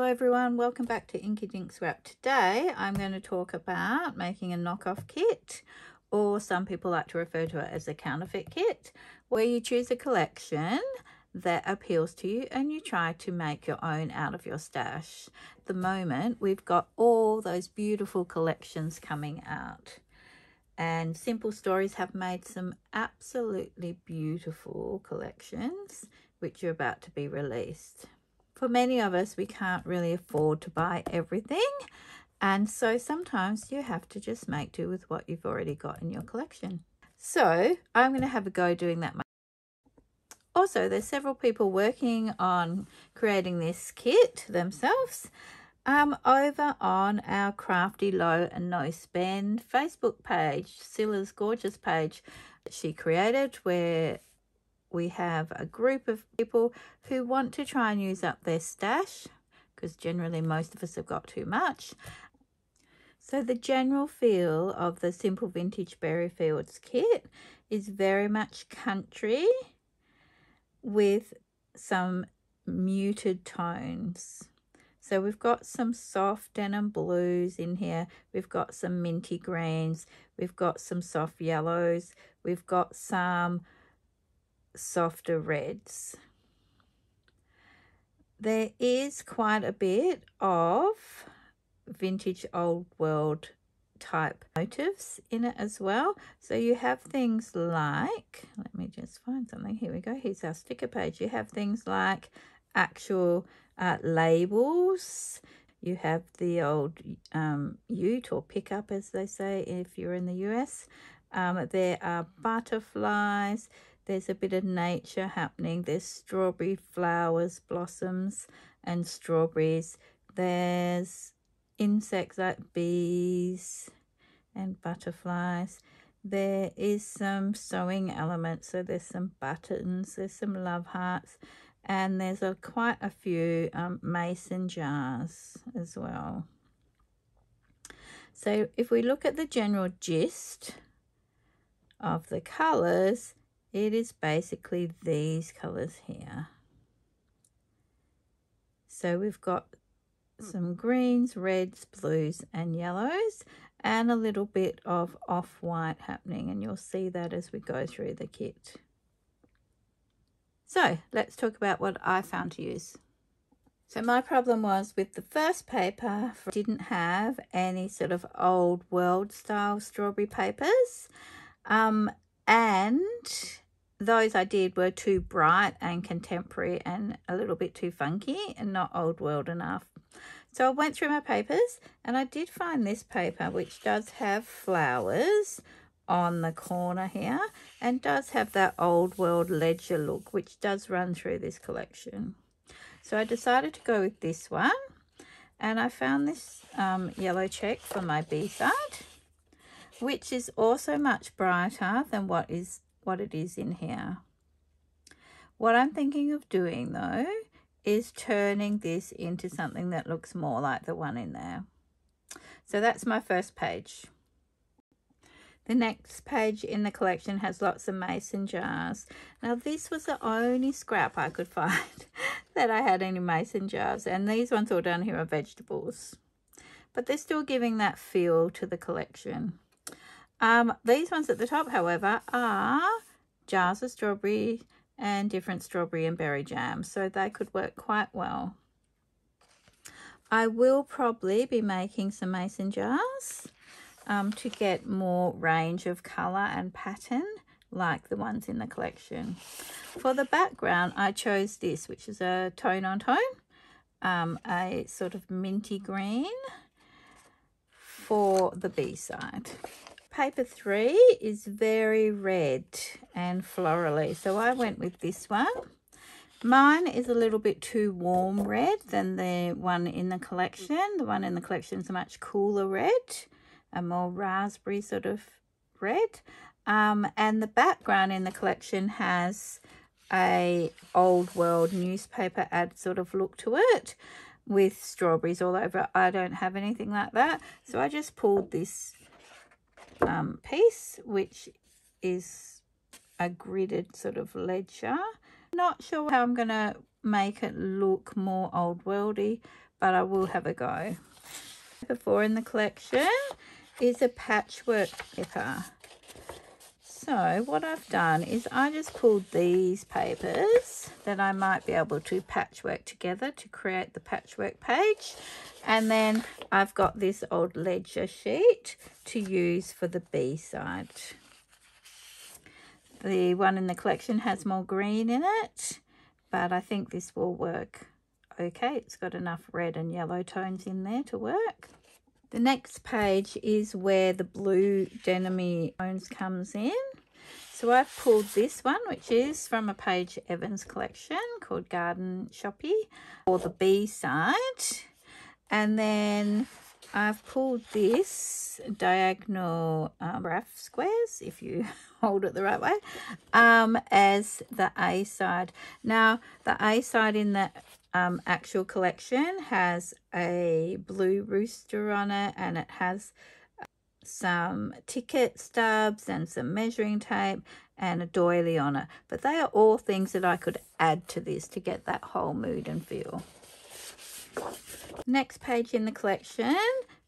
everyone, welcome back to Inky Dink Scrap. Today I'm going to talk about making a knockoff kit, or some people like to refer to it as a counterfeit kit, where you choose a collection that appeals to you and you try to make your own out of your stash. At the moment we've got all those beautiful collections coming out, and Simple Stories have made some absolutely beautiful collections which are about to be released. For many of us, we can't really afford to buy everything, and so sometimes you have to just make do with what you've already got in your collection. So I'm going to have a go doing that. Also, there's several people working on creating this kit themselves over on our Crafty Low and No Spend Facebook page, Scylla's gorgeous page that she created, where we have a group of people who want to try and use up their stash, because generally most of us have got too much. So the general feel of the Simple Vintage Berryfields kit is very much country with some muted tones. So we've got some soft denim blues in here, we've got some minty greens, we've got some soft yellows, we've got some softer reds. There is quite a bit of vintage old world type motifs in it as well. So you have things like, let me just find something, here we go, here's our sticker page. You have things like actual labels. You have the old ute or pickup, as they say if you're in the US. There are butterflies. There's a bit of nature happening. There's strawberry flowers, blossoms and strawberries. There's insects like bees and butterflies. There is some sewing elements. So there's some buttons, there's some love hearts, and there's quite a few mason jars as well. So if we look at the general gist of the colours, it is basically these colours here. So we've got some greens, reds, blues and yellows, and a little bit of off-white happening, and you'll see that as we go through the kit. So let's talk about what I found to use. So my problem was with the first paper, I didn't have any sort of old world style strawberry papers. And those I did were too bright and contemporary and a little bit too funky and not old world enough. So I went through my papers and I did find this paper, which does have flowers on the corner here and does have that old world ledger look, which does run through this collection. So I decided to go with this one, and I found this yellow check for my B-side, which is also much brighter than what it is in here. What I'm thinking of doing though is turning this into something that looks more like the one in there. So that's my first page. The next page in the collection has lots of mason jars. Now this was the only scrap I could find that I had any mason jars, and these ones all down here are vegetables, but they're still giving that feel to the collection. These ones at the top, however, are jars of strawberry and different strawberry and berry jams, so they could work quite well. I will probably be making some mason jars to get more range of colour and pattern like the ones in the collection. For the background, I chose this, which is a tone on tone, a sort of minty green for the B-side. Paper 3 is very red and florally, so I went with this one. Mine is a little bit too warm red than the one in the collection. The one in the collection is a much cooler red, a more raspberry sort of red. And the background in the collection has a old world newspaper ad sort of look to it, with strawberries all over. I don't have anything like that, so I just pulled this piece, which is a gridded sort of ledger. Not sure how I'm going to make it look more old worldy, but I will have a go. Paper 4 in the collection is a patchwork paper. So what I've done is I just pulled these papers that I might be able to patchwork together to create the patchwork page. And then I've got this old ledger sheet to use for the B side. The one in the collection has more green in it, but I think this will work okay. It's got enough red and yellow tones in there to work. The next page is where the blue denim tones comes in. So I've pulled this one, which is from a Paige Evans collection called Garden Shoppy, for the B side. And then I've pulled this diagonal graph squares, if you hold it the right way, as the A side. Now, the A side in the actual collection has a blue rooster on it, and it has some ticket stubs and some measuring tape and a doily on it. But they are all things that I could add to this to get that whole mood and feel. Next page in the collection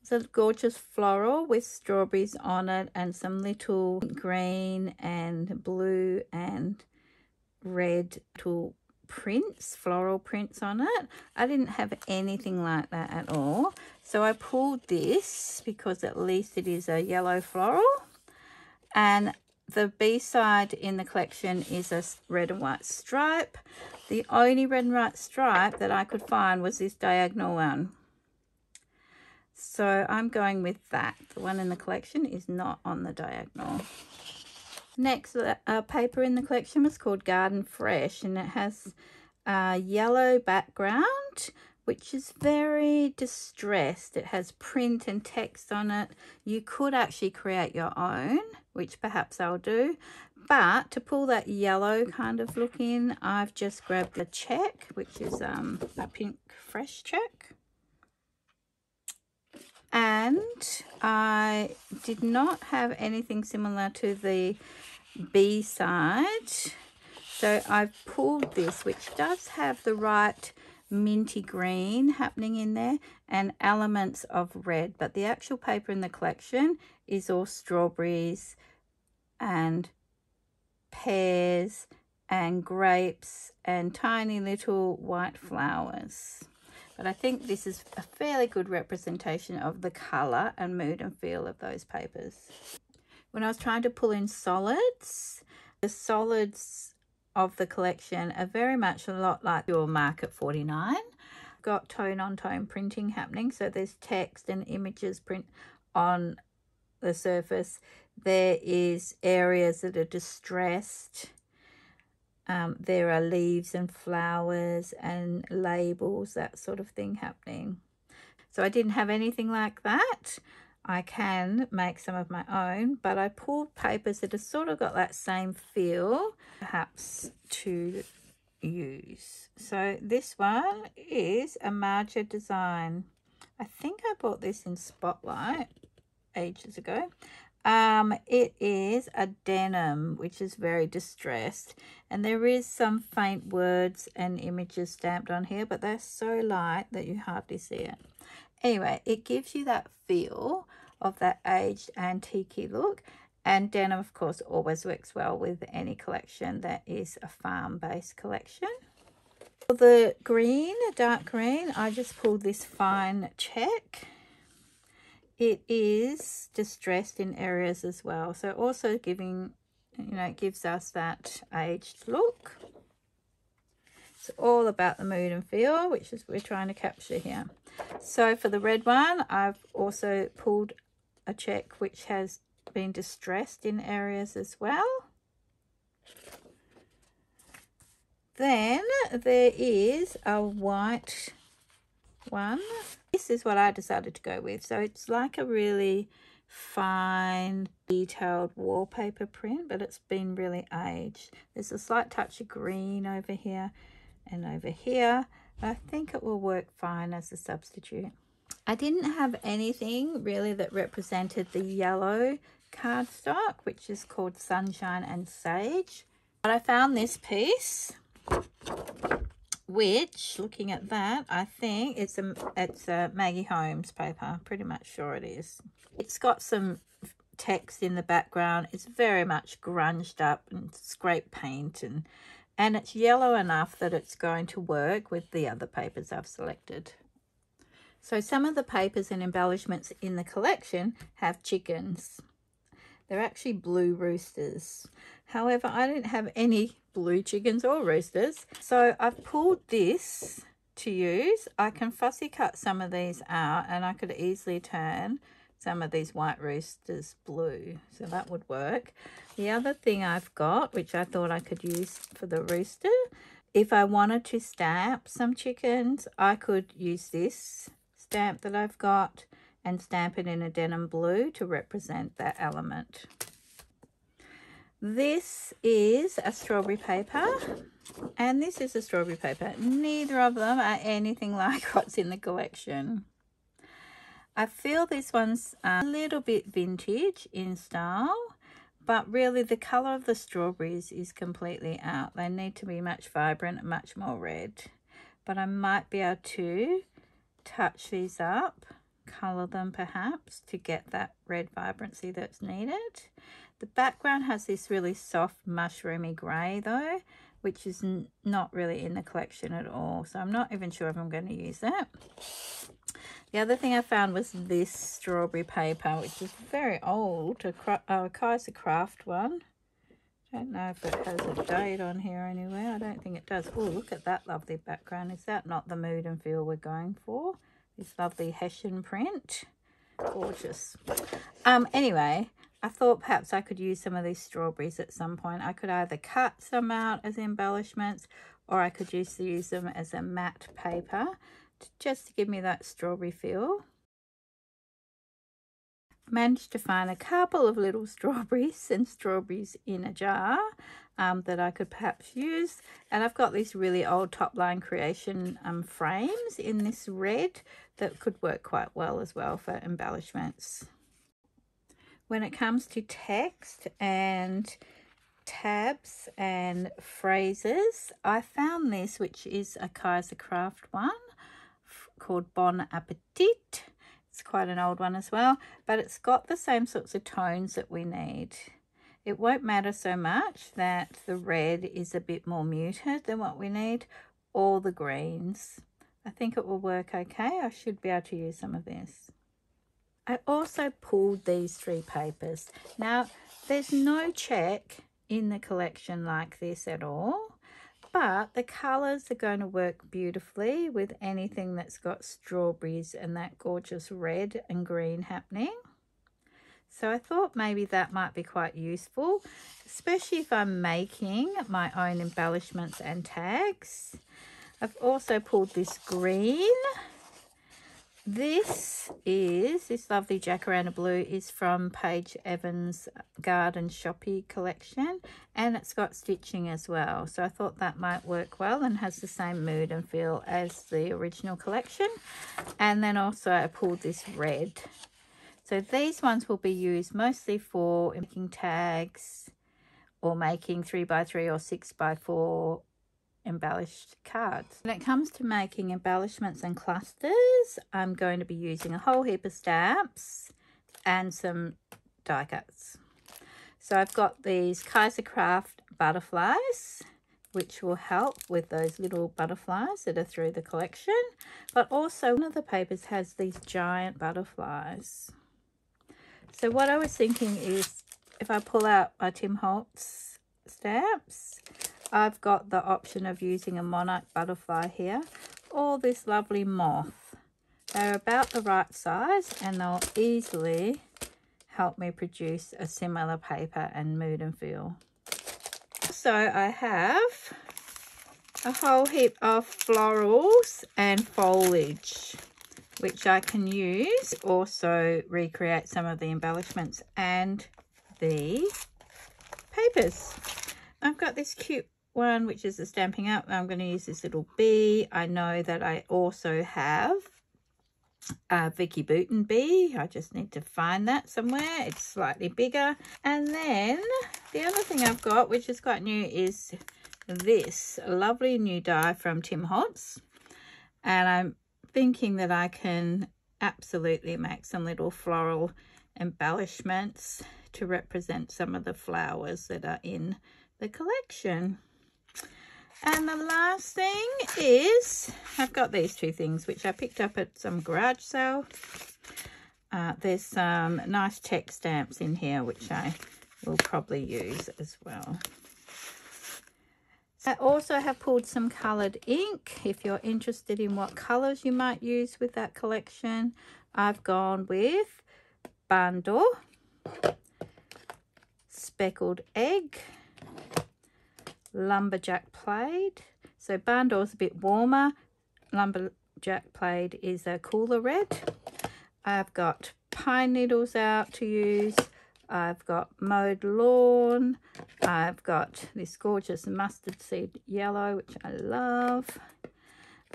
is a gorgeous floral with strawberries on it and some little green and blue and red little prints, floral prints on it. I didn't have anything like that at all, so I pulled this because at least it is a yellow floral. And the B side in the collection is a red and white stripe. The only red and white stripe that I could find was this diagonal one, so I'm going with that. The one in the collection is not on the diagonal. Next paper in the collection was called Garden Fresh, and it has a yellow background, which is very distressed. It has print and text on it. You could actually create your own, which perhaps I'll do. But to pull that yellow kind of look in, I've just grabbed the check, which is a pink fresh check. And I did not have anything similar to the B side, so I've pulled this, which does have the right minty green happening in there and elements of red, but the actual paper in the collection is all strawberries and pears and grapes and tiny little white flowers. But I think this is a fairly good representation of the colour and mood and feel of those papers. When I was trying to pull in solids, the solids of the collection are very much a lot like your Market 49. Got tone on tone printing happening, so there's text and images print on the surface. There is areas that are distressed. There are leaves and flowers and labels, that sort of thing happening. So I didn't have anything like that. I can make some of my own, but I pulled papers that have sort of got that same feel, perhaps, to use. So this one is a Marja design. I think I bought this in Spotlight ages ago. It is a denim, which is very distressed, and there is some faint words and images stamped on here, but they're so light that you hardly see it. Anyway, it gives you that feel of that aged antique look, and denim of course always works well with any collection that is a farm-based collection. For the green, dark green, I just pulled this fine check. It is distressed in areas as well, so also giving, it gives us that aged look. It's all about the mood and feel, which is we're trying to capture here. So for the red one, I've also pulled a check which has been distressed in areas as well. Then there is a white one. This is what I decided to go with. So it's like a really fine detailed wallpaper print, but it's been really aged. There's a slight touch of green over here and over here. I think it will work fine as a substitute. I didn't have anything really that represented the yellow cardstock, which is called Sunshine and Sage, but I found this piece, which, looking at that, I think it's a Maggie Holmes paper. Pretty much sure it is. It's got some text in the background. It's very much grunged up and scrape paint, and it's yellow enough that it's going to work with the other papers I've selected. So some of the papers and embellishments in the collection have chickens. They're actually blue roosters. However, I didn't have any blue chickens or roosters, so I've pulled this to use. I can fussy cut some of these out, and I could easily turn some of these white roosters blue, so that would work. The other thing I've got, which I thought I could use for the rooster, if I wanted to stamp some chickens, I could use this stamp that I've got and stamp it in a denim blue to represent that element. This is a strawberry paper, and this is a strawberry paper. Neither of them are anything like what's in the collection. I feel this one's a little bit vintage in style, but really the colour of the strawberries is completely out. They need to be much vibrant and much more red. But I might be able to touch these up, colour them perhaps to get that red vibrancy that's needed. The background has this really soft mushroomy grey though, which is not really in the collection at all. So I'm not even sure if I'm going to use that. The other thing I found was this strawberry paper, which is very old, a Kaiser Craft one. Don't know if it has a date on here anywhere. I don't think it does. Oh, look at that lovely background. Is that not the mood and feel we're going for? This lovely Hessian print. Gorgeous. Anyway, I thought perhaps I could use some of these strawberries at some point. I could either cut some out as embellishments, or I could use them as a matte paper just to give me that strawberry feel. Managed to find a couple of little strawberries and strawberries in a jar that I could perhaps use, and I've got these really old Top Line Creation frames in this red that could work quite well as well for embellishments. When it comes to text and tabs and phrases, I found this, which is a Kaiser Craft one called Bon Appetit. It's quite an old one as well, but it's got the same sorts of tones that we need. It won't matter so much that the red is a bit more muted than what we need, or the greens. I think it will work okay. I should be able to use some of this. I also pulled these 3 papers. Now, there's no check in the collection like this at all, but the colours are going to work beautifully with anything that's got strawberries and that gorgeous red and green happening. So I thought maybe that might be quite useful, especially if I'm making my own embellishments and tags. I've also pulled this green. This lovely Jacaranda Blue is from Paige Evans' Garden Shoppy collection, and it's got stitching as well. So I thought that might work well and has the same mood and feel as the original collection. And then also I pulled this red. So these ones will be used mostly for making tags or making 3x3 or 6x4 embellished cards. When it comes to making embellishments and clusters, I'm going to be using a whole heap of stamps and some die cuts. So I've got these Kaiser Craft butterflies, which will help with those little butterflies that are through the collection, but also one of the papers has these giant butterflies. So what I was thinking is, if I pull out my Tim Holtz stamps, I've got the option of using a monarch butterfly here, or this lovely moth. They're about the right size and they'll easily help me produce a similar paper and mood and feel. So I have a whole heap of florals and foliage, which I can use, also recreate some of the embellishments and the papers. I've got this cute one, which is the Stamping Up. I'm going to use this little bee. I know that I also have a Vicky Booten bee. I just need to find that somewhere. It's slightly bigger. And then the other thing I've got, which is quite new, is this lovely new die from Tim Holtz, and I'm thinking that I can absolutely make some little floral embellishments to represent some of the flowers that are in the collection. And the last thing is, I've got these two things which I picked up at some garage sale. There's some nice text stamps in here which I will probably use as well. I also have pulled some coloured ink. If you're interested in what colours you might use with that collection, I've gone with Barn Door, Speckled Egg, Lumberjack Plaid. So Barn Door's a bit warmer, Lumberjack Plaid is a cooler red. I've got pine needles out to use. I've got Mowed Lawn. I've got this gorgeous mustard seed yellow, which I love.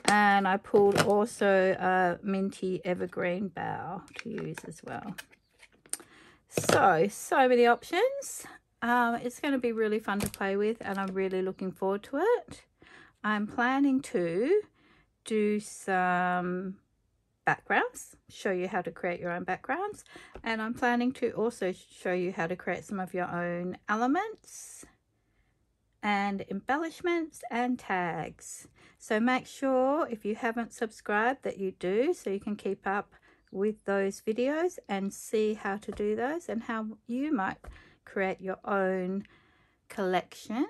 And I pulled also a minty evergreen bough to use as well. So many options. It's going to be really fun to play with, and I'm really looking forward to it. I'm planning to do some backgrounds, show you how to create your own backgrounds, and I'm planning to also show you how to create some of your own elements and embellishments and tags. So make sure, if you haven't subscribed, that you do, so you can keep up with those videos and see how to do those and how you might create your own collection.